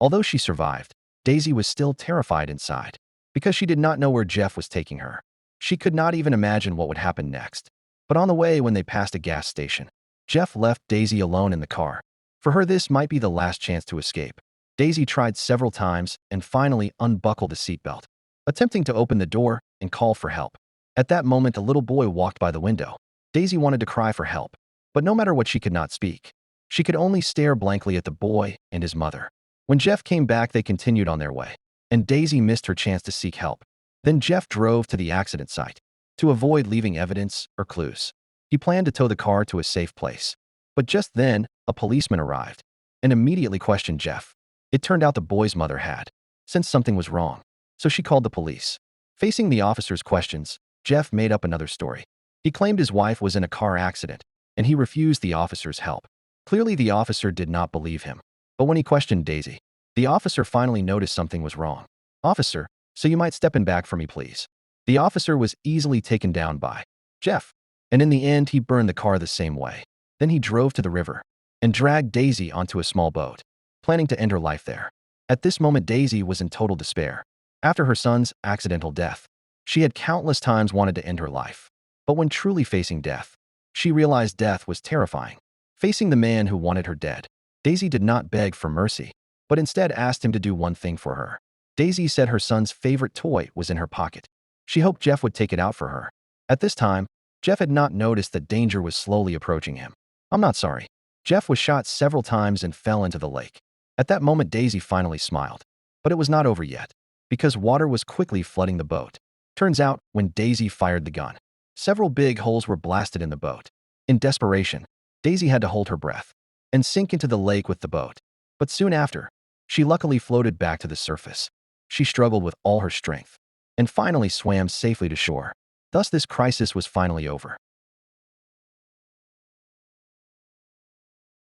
Although she survived, Daisy was still terrified inside because she did not know where Jeff was taking her. She could not even imagine what would happen next. But on the way, when they passed a gas station, Jeff left Daisy alone in the car. For her, this might be the last chance to escape. Daisy tried several times and finally unbuckled the seatbelt, attempting to open the door and call for help. At that moment, a little boy walked by the window. Daisy wanted to cry for help, but no matter what, she could not speak. She could only stare blankly at the boy and his mother. When Jeff came back, they continued on their way, and Daisy missed her chance to seek help. Then Jeff drove to the accident site to avoid leaving evidence or clues. He planned to tow the car to a safe place. But just then, a policeman arrived and immediately questioned Jeff. It turned out the boy's mother had sensed something was wrong, so she called the police. Facing the officer's questions, Jeff made up another story. He claimed his wife was in a car accident, and he refused the officer's help. Clearly, the officer did not believe him. But when he questioned Daisy, the officer finally noticed something was wrong. "Officer, so you might step in back for me, please." The officer was easily taken down by Jeff, and in the end, he burned the car the same way. Then he drove to the river and dragged Daisy onto a small boat, planning to end her life there. At this moment, Daisy was in total despair. After her son's accidental death, she had countless times wanted to end her life. But when truly facing death, she realized death was terrifying. Facing the man who wanted her dead, Daisy did not beg for mercy, but instead asked him to do one thing for her. Daisy said her son's favorite toy was in her pocket. She hoped Jeff would take it out for her. At this time, Jeff had not noticed that danger was slowly approaching him. "I'm not sorry." Jeff was shot several times and fell into the lake. At that moment, Daisy finally smiled. But it was not over yet, because water was quickly flooding the boat. Turns out, when Daisy fired the gun, several big holes were blasted in the boat. In desperation, Daisy had to hold her breath and sink into the lake with the boat. But soon after, she luckily floated back to the surface. She struggled with all her strength and finally swam safely to shore. Thus, this crisis was finally over.